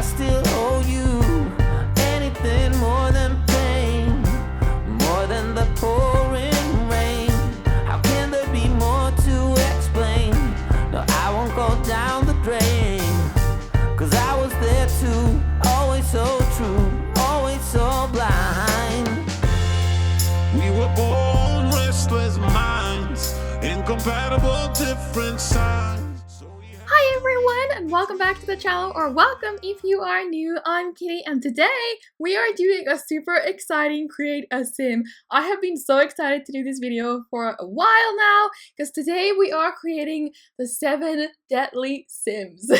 still owe you anything more than pain, more than the pouring rain. How can there be more to explain? No, I won't go down the drain, 'cause I was there too, always so true, always so blind. We were born restless minds, incompatible different sides. Hi everyone, and welcome back to the channel, or welcome if you are new. I'm Kitty, and today we are doing a super exciting create a sim. I have been so excited to do this video for a while now, because today we are creating the 7 deadly sims.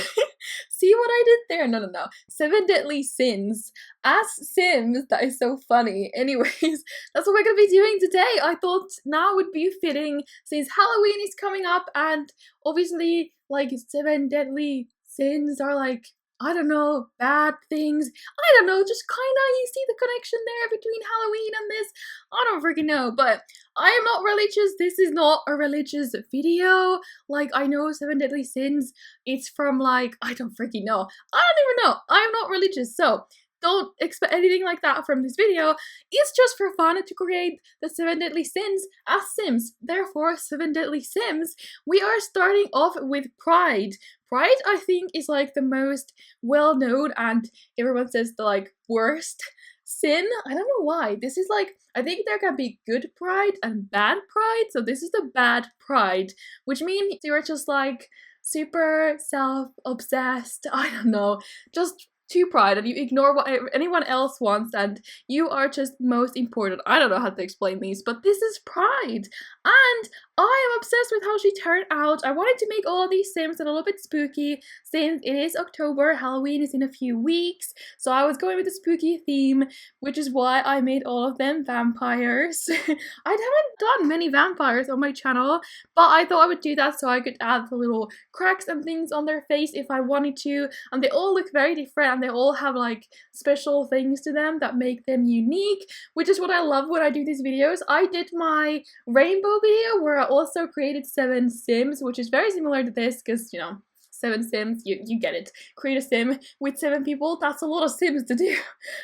See what I did there? No. 7 deadly sins as sims. That is so funny. Anyways, that's what we're gonna be doing today. I thought now would be fitting since Halloween is coming up, and obviously like 7 deadly sins are like, I don't know, bad things. I don't know, just kinda, you see the connection there between Halloween and this? I don't freaking know, but I am not religious. This is not a religious video. Like, I know 7 deadly sins, it's from like, I don't freaking know. I don't even know. I'm not religious, so don't expect anything like that from this video. It's just for fun to create the 7 deadly sins as sims. Therefore, 7 deadly sims. We are starting off with pride. Pride, I think, is like the most well-known, and everyone says the like worst sin. I don't know why. This is like, I think there can be good pride and bad pride. So this is the bad pride, which means you're just like super self-obsessed. I don't know, just too pride, and you ignore what anyone else wants, and you are just most important. I don't know how to explain these, but this is pride, and I am obsessed with how she turned out. I wanted to make all of these sims a little bit spooky since it is October. Halloween is in a few weeks, so I was going with a spooky theme, which is why I made all of them vampires. I haven't done many vampires on my channel, but I thought I would do that so I could add the little cracks and things on their face if I wanted to, and they all look very different, and they all have like special things to them that make them unique, which is what I love when I do these videos. I did my rainbow video where I also created 7 sims, which is very similar to this because, you know, 7 sims, you get it. Create a sim with 7 people, that's a lot of sims to do.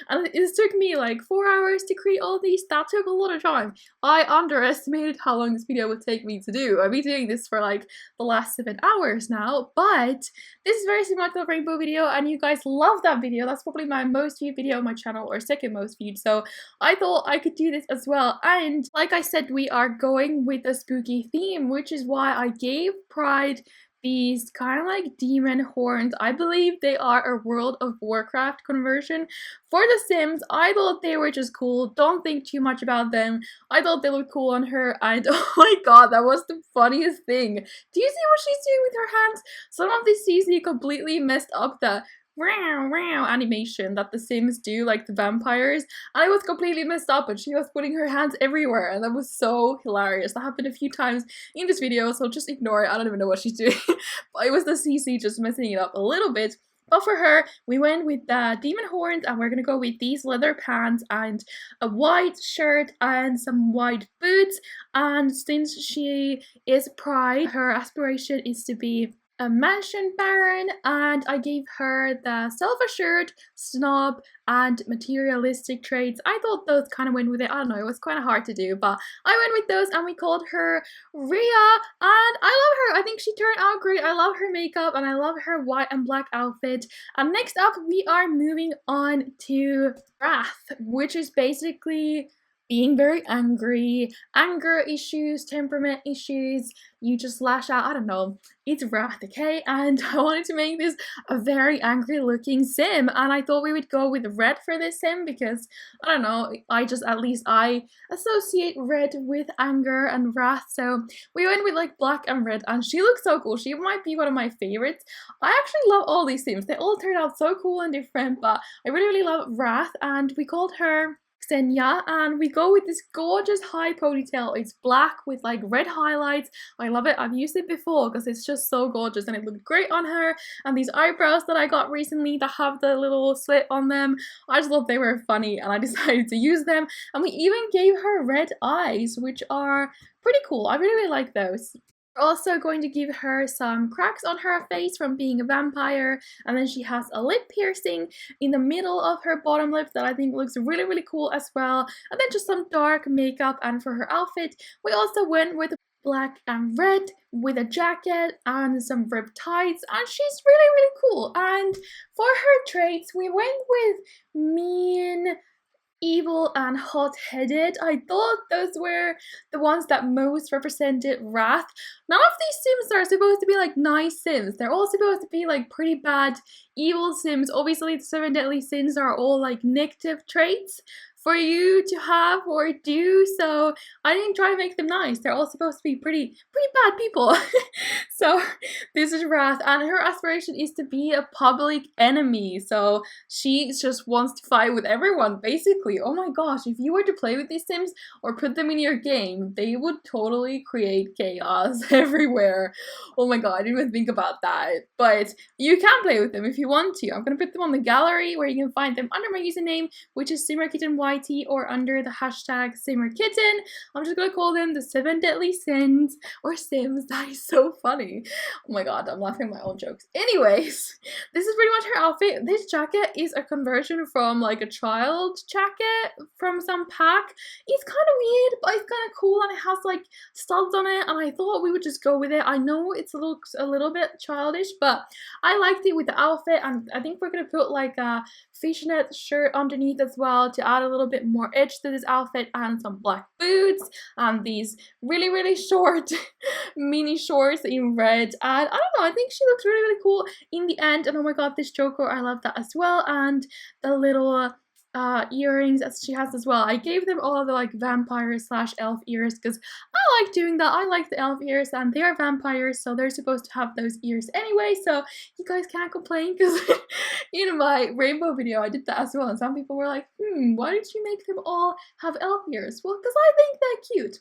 And it took me like 4 hours to create all these. That took a lot of time. I underestimated how long this video would take me to do. I've been doing this for like the last 7 hours now, but this is very similar to the rainbow video, and you guys love that video. That's probably my most viewed video on my channel, or second most viewed, so I thought I could do this as well. And like I said, we are going with a spooky theme, which is why I gave Pride these kind of like demon horns. I believe they are a World of Warcraft conversion for the Sims. I thought they were just cool. Don't think too much about them. I thought they looked cool on her, and oh my god, that was the funniest thing. Do you see what she's doing with her hands? Some of this CC completely messed up the animation that the Sims do, like the vampires, and it was completely messed up, and she was putting her hands everywhere, and that was so hilarious. That happened a few times in this video, so just ignore it. I don't even know what she's doing. But it was the CC just messing it up a little bit. But for her, we went with the demon horns, and we're gonna go with these leather pants and a white shirt and some white boots. And since she is Pride, her aspiration is to be a mansion baron, and I gave her the self-assured, snob, and materialistic traits. I thought those kind of went with it. I don't know, it was kind of hard to do, but I went with those, and we called her Rhea, and I love her. I think she turned out great. I love her makeup, and I love her white and black outfit. And next up, we are moving on to Wrath, which is basically being very angry, anger issues, temperament issues, you just lash out, I don't know, it's Wrath, okay? And I wanted to make this a very angry looking sim, and I thought we would go with red for this sim because, I don't know, at least I associate red with anger and wrath, so we went with like black and red, and she looks so cool. She might be one of my favorites. I actually love all these sims. They all turned out so cool and different, but I really love Wrath, and we called her Xenia, and we go with this gorgeous high ponytail. It's black with like red highlights. I love it. I've used it before because it's just so gorgeous, and it looked great on her. And these eyebrows that I got recently that have the little slit on them, I just thought they were funny, and I decided to use them. And we even gave her red eyes, which are pretty cool. I really like those. We're also going to give her some cracks on her face from being a vampire, and then she has a lip piercing in the middle of her bottom lip that I think looks really, really cool as well, and then just some dark makeup. And for her outfit, we also went with black and red with a jacket and some ripped tights, and she's really, really cool. And for her traits, we went with mean, evil, and hot-headed. I thought those were the ones that most represented wrath. None of these Sims are supposed to be like nice Sims. They're all supposed to be like pretty bad, evil Sims. Obviously, the 7 deadly sins are all like negative traits for you to have or do, so I didn't try to make them nice. They're all supposed to be pretty bad people. So this is Wrath, and her aspiration is to be a public enemy, so she just wants to fight with everyone, basically. Oh my gosh, if you were to play with these Sims or put them in your game, they would totally create chaos everywhere. Oh my god, I didn't even think about that. But you can play with them if you want to. I'm gonna put them on the gallery where you can find them under my username, which is SimmerKittenYT, or under the hashtag SimmerKitten. I'm just gonna call them the 7 deadly sins or Sims. That is so funny. Oh my god, I'm laughing at my own jokes. Anyways, this is pretty much her outfit. This jacket is a conversion from like a child jacket from some pack. It's kind of weird, but it's kind of cool, and it has like studs on it, and I thought we would just go with it. I know it looks a little bit childish, but I liked it with the outfit, and I think we're gonna put like a fishnet shirt underneath as well to add a little bit more edge to this outfit, and some black boots and these really short mini shorts in red. And I don't know, I think she looks really cool in the end. And oh my god, this choker, I love that as well, and the little earrings that she has as well. I gave them all the like vampire slash elf ears because I like doing that. I like the elf ears, and they are vampires, so they're supposed to have those ears anyway, so you guys can't complain, because in my rainbow video I did that as well, and some people were like, why did you make them all have elf ears? Well, because I think they're cute.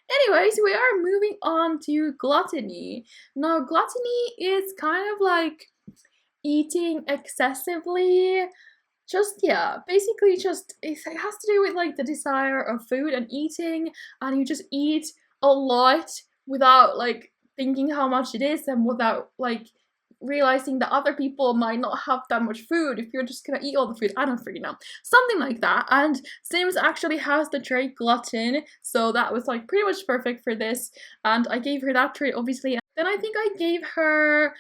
Anyways, we are moving on to Gluttony. Now, Gluttony is kind of like eating excessively. Basically just, it has to do with like the desire of food and eating, and you just eat a lot without like thinking how much it is, and without like realizing that other people might not have that much food if you're just gonna eat all the food. I don't freaking know. Something like that. And Sims actually has the trait Glutton, so that was like pretty much perfect for this, and I gave her that trait obviously. Then I think I gave her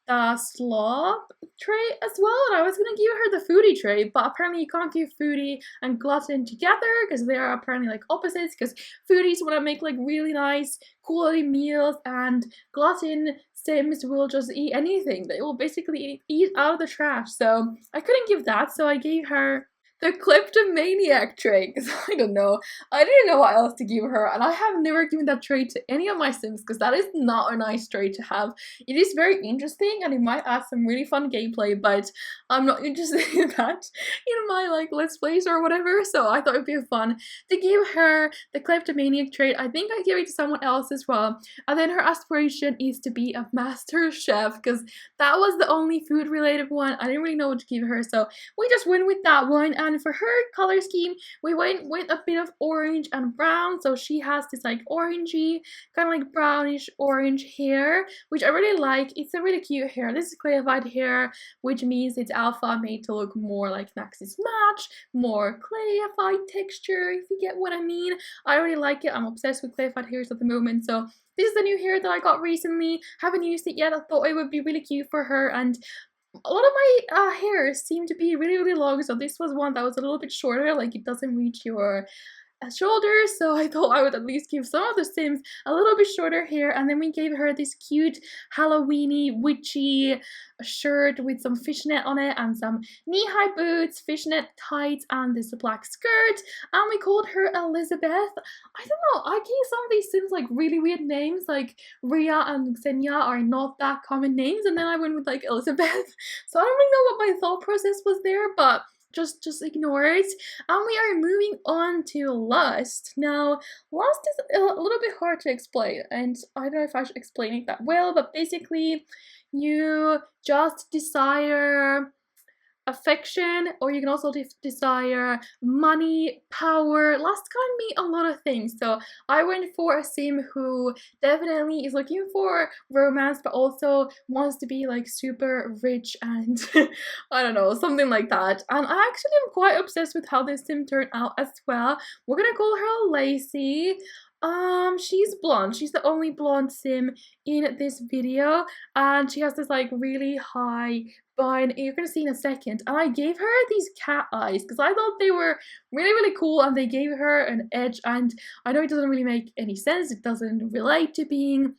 the Sloth trait as well, and I was gonna give her the Foodie trait, but apparently you can't give Foodie and Glutton together because they are apparently like opposites, because Foodies want to make like really nice quality meals, and Glutton Sims will just eat anything. They will basically eat out of the trash, so I couldn't give that, so I gave her the kleptomaniac trait, because I don't know. I didn't know what else to give her, and I have never given that trait to any of my Sims, because that is not a nice trait to have. It is very interesting, and it might add some really fun gameplay, but I'm not interested in that in my like Let's Plays or whatever, so I thought it would be fun to give her the kleptomaniac trait. I think I gave it to someone else as well, and then her aspiration is to be a master chef, because that was the only food related one. I didn't really know what to give her, so we just went with that one. And for her color scheme, we went with a bit of orange and brown, so she has this like orangey, kind of like brownish orange hair, which I really like. It's a really cute hair. This is clarified hair, which means it's alpha, made to look more like Max's Match, more clarified texture, if you get what I mean. I really like it. I'm obsessed with clarified hairs at the moment, so this is the new hair that I got recently. Haven't used it yet. I thought it would be really cute for her, and a lot of my hairs seem to be really long, so this was one that was a little bit shorter, like it doesn't reach your shoulders, so I thought I would at least give some of the Sims a little bit shorter hair. And then we gave her this cute Halloweeny witchy shirt with some fishnet on it, and some knee-high boots, fishnet tights, and this black skirt, and we called her Elizabeth. I don't know, I gave some of these Sims like really weird names, like Ria and Xenia are not that common names, and then I went with like Elizabeth, so I don't really know what my thought process was there, but just ignore it. And we are moving on to Lust. Now, Lust is a little bit hard to explain, and I don't know if I should explain it that well, but basically you just desire affection, or you can also desire money, power. Lust can mean a lot of things. So I went for a sim who definitely is looking for romance, but also wants to be like super rich and I don't know, something like that. And I actually am quite obsessed with how this sim turned out as well. We're gonna call her Lacey. She's blonde. She's the only blonde sim in this video, and she has this like really high bun. You're gonna see in a second. And I gave her these cat eyes because I thought they were really cool, and they gave her an edge. And I know it doesn't really make any sense. It doesn't relate to being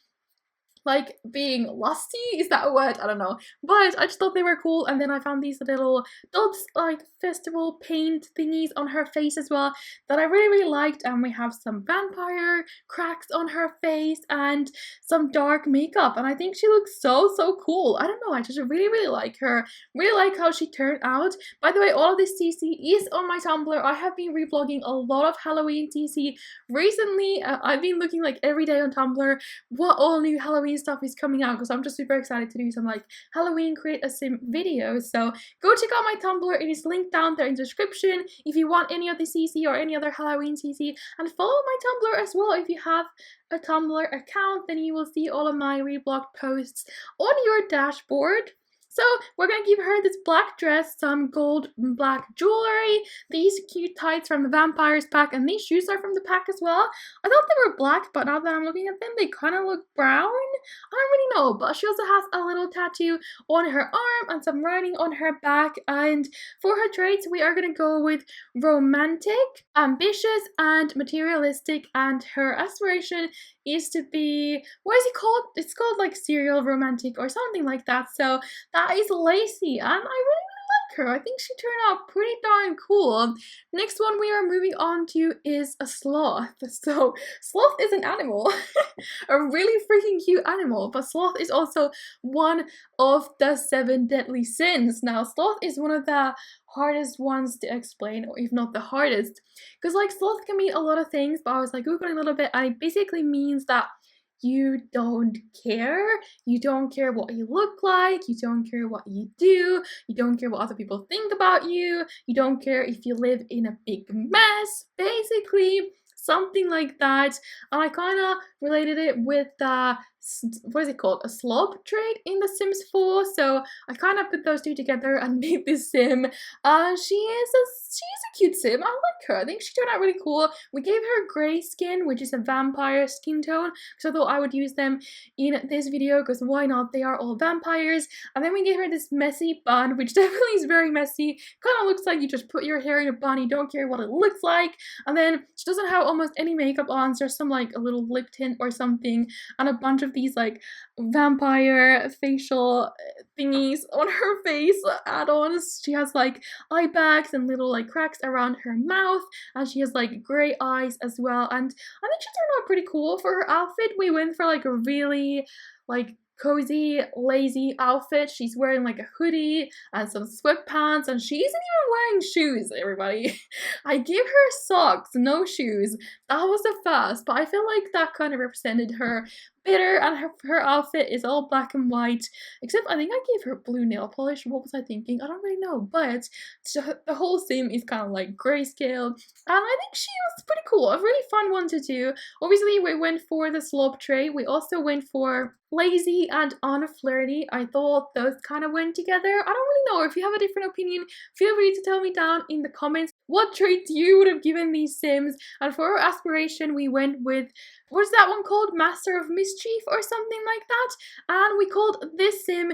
lusty, is that a word? I don't know, but I just thought they were cool. And then I found these little dots, like festival paint thingies on her face as well, that I really liked. And we have some vampire cracks on her face and some dark makeup, and I think she looks so cool. I don't know, I just really like her, really like how she turned out. By the way, all of this TC is on my Tumblr. I have been reblogging a lot of Halloween TC recently. I've been looking like every day on Tumblr what all new Halloween stuff is coming out, because I'm just super excited to do some like Halloween create a sim videos. So go check out my Tumblr. It is linked down there in the description if you want any of the CC or any other Halloween CC, and follow my Tumblr as well. If you have a Tumblr account, then you will see all of my reblogged posts on your dashboard. So we're gonna give her this black dress, some gold and black jewelry, these cute tights from the Vampires pack, and these shoes are from the pack as well. I thought they were black, but now that I'm looking at them, they kind of look brown. I don't really know, but she also has a little tattoo on her arm and some writing on her back. And for her traits, we are gonna go with romantic, ambitious, and materialistic. And her aspiration is to be, what is it called? It's called like serial romantic or something like that. So that is Lacey, and I really like her. I think she turned out pretty darn cool. Next one we are moving on to is a sloth. So sloth is an animal, a really freaking cute animal, but sloth is also one of the 7 deadly sins. Now sloth is one of the hardest ones to explain, or if not the hardest, because like sloth can mean a lot of things, but I was like googling a little bit, and it basically means that you don't care. You don't care what you look like. You don't care what you do. You don't care what other people think about you. You don't care if you live in a big mess. Basically, something like that. And I kind of related it with the, what is it called? A slob trait in The Sims 4. So I kind of put those two together and made this sim. She is a cute sim. I like her. I think she turned out really cool. We gave her gray skin, which is a vampire skin tone, because I thought I would use them in this video, because why not? They are all vampires. And then we gave her this messy bun, which definitely is very messy. Kind of looks like you just put your hair in a bun, you don't care what it looks like. And then she doesn't have almost any makeup on, so there's some like a little lip tint or something, and a bunch of these like vampire facial thingies on her face, add-ons. She has like eye bags and little like cracks around her mouth, and she has like gray eyes as well. And I think she turned out pretty cool. For her outfit, we went for like a really like cozy, lazy outfit. She's wearing like a hoodie and some sweatpants, and she isn't even wearing shoes, everybody. I gave her socks, no shoes. That was the first, but I feel like that kind of represented her better, and her outfit is all black and white, except I think I gave her blue nail polish. What was I thinking? I don't really know, but the whole sim is kind of like grayscale, and I think she was pretty cool. A really fun one to do. Obviously, we went for the slob trait. We also went for lazy and unflirty. I thought those kind of went together. I don't really know. If you have a different opinion, feel free to tell me down in the comments what traits you would have given these sims. And for our aspiration, we went with, what is that one called? Master of Mischief or something like that. And we called this sim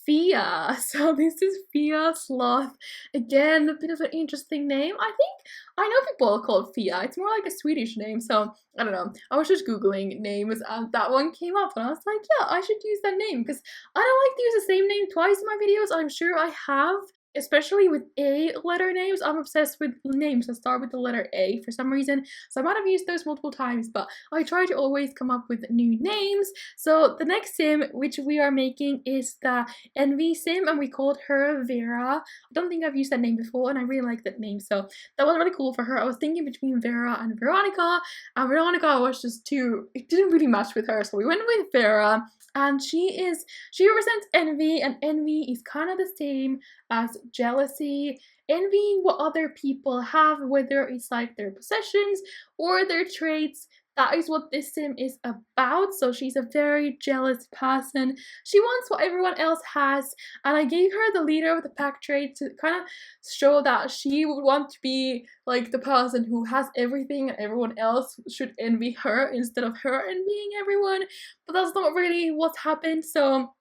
Fia. So this is Fia Sloth. Again, a bit of an interesting name. I think I know people called Fia. It's more like a Swedish name, so I don't know. I was just googling names and that one came up, and I was like, yeah, I should use that name, because I don't like to use the same name twice in my videos. I'm sure I have, especially with A letter names. I'm obsessed with names that start with the letter A for some reason, so I might have used those multiple times, but I try to always come up with new names. So the next sim which we are making is the Envy sim, and we called her Vera. I don't think I've used that name before, and I really like that name, so that was really cool for her. I was thinking between Vera and Veronica, and Veronica was just too, it didn't really match with her, so we went with Vera. And she represents envy, and envy is kind of the same as jealousy, envying what other people have, whether it's like their possessions or their traits. That is what this sim is about. So she's a very jealous person. She wants what everyone else has, and I gave her the leader of the pack trait to kind of show that she would want to be like the person who has everything and everyone else should envy her instead of her envying everyone. But that's not really what happened. So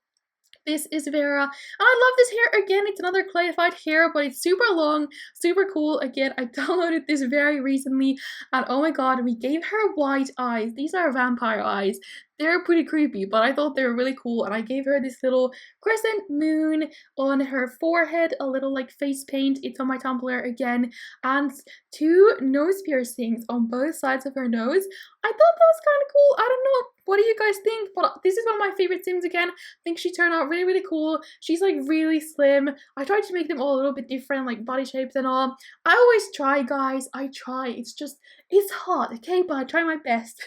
this is Vera, and I love this hair. Again, it's another clayified hair, but it's super long, super cool. Again, I downloaded this very recently, and oh my god, we gave her white eyes. These are vampire eyes. They're pretty creepy, but I thought they were really cool, and I gave her this little crescent moon on her forehead, a little like face paint. It's on my Tumblr again, and 2 nose piercings on both sides of her nose. I thought that was kind of cool. I don't know, what do you guys think? But this is one of my favorite sims again. I think she turned out really, really cool. She's like really slim. I tried to make them all a little bit different, like body shapes and all. I always try, guys. I try. It's hard, okay? But I try my best.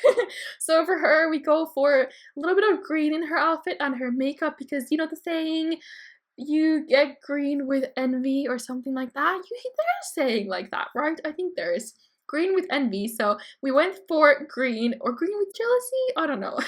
So for her, we go for a little bit of green in her outfit and her makeup, because you know the saying, you get green with envy or something like that. There's a saying like that, right? I think there is. Green with envy. So we went for green, or green with jealousy? I don't know.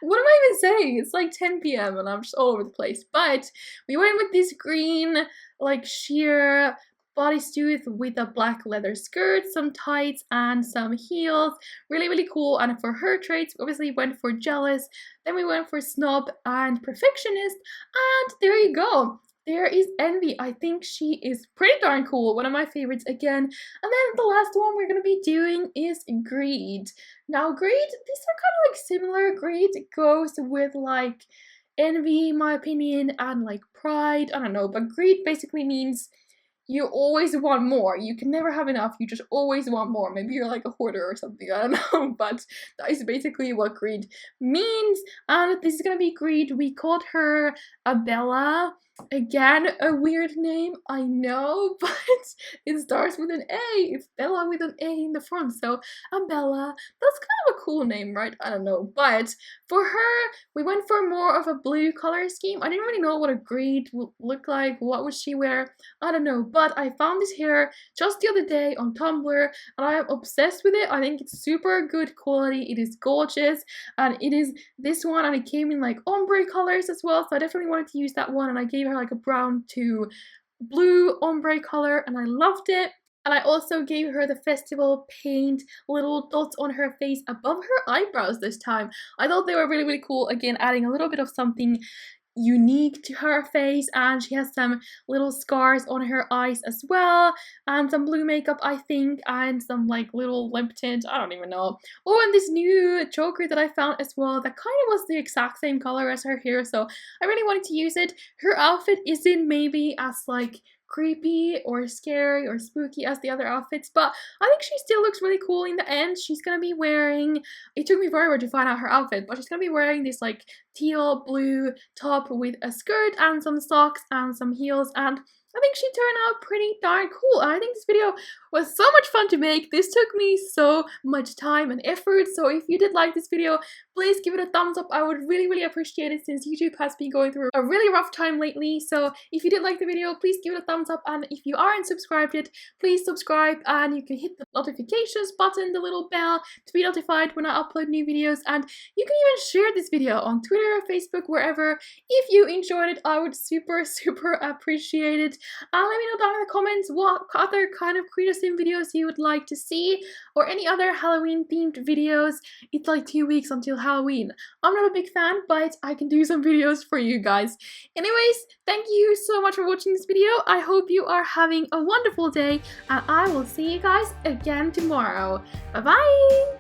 What am I even saying? It's like 10 p.m. and I'm just all over the place. But we went with this green, like sheer bodysuit with a black leather skirt, some tights, and some heels. Really, really cool. And for her traits, we obviously went for jealous, then we went for snob and perfectionist, and there you go. There is envy. I think she is pretty darn cool. One of my favorites again. And then the last one we're going to be doing is greed. Now greed, these are kind of like similar. Greed goes with like envy, in my opinion, and like pride. I don't know, but greed basically means you always want more. You can never have enough. You just always want more. Maybe you're like a hoarder or something. I don't know. But that is basically what greed means. And this is going to be greed. We called her Abella. Again, a weird name, I know, but it starts with an A. It's Bella with an A in the front, so Bella. That's kind of a cool name, right? I don't know, but for her, we went for more of a blue color scheme. I didn't really know what a greed would look like. What would she wear? I don't know, but I found this hair just the other day on Tumblr, and I am obsessed with it. I think it's super good quality. It is gorgeous, and it is this one, and it came in like ombre colors as well, so I definitely wanted to use that one, and I gave her like a brown to blue ombre color, and I loved it. And I also gave her the festival paint little dots on her face above her eyebrows this time. I thought they were really, really cool. Again, adding a little bit of something unique to her face, and she has some little scars on her eyes as well, and some blue makeup, I think, and some like little lip tint, I don't even know. Oh, and this new choker that I found as well that kind of was the exact same color as her hair, so I really wanted to use it. Her outfit isn't maybe as like creepy or scary or spooky as the other outfits, but I think she still looks really cool in the end. She's gonna be wearing, it took me forever to find out her outfit, but she's gonna be wearing this like teal blue top with a skirt and some socks and some heels, and I think she turned out pretty darn cool. And I think this video was so much fun to make. This took me so much time and effort, so if you did like this video, please give it a thumbs up. I would really, really appreciate it, since YouTube has been going through a really rough time lately. So if you did like the video, please give it a thumbs up, and if you aren't subscribed yet, please subscribe, and you can hit the notifications button, the little bell, to be notified when I upload new videos, and you can even share this video on Twitter, Facebook, wherever. If you enjoyed it, I would super, super appreciate it. Let me know down in the comments what other kind of Create a Sim videos you would like to see, or any other Halloween themed videos. It's like 2 weeks until Halloween. I'm not a big fan, but I can do some videos for you guys. Anyways, thank you so much for watching this video. I hope you are having a wonderful day, and I will see you guys again tomorrow. Bye bye!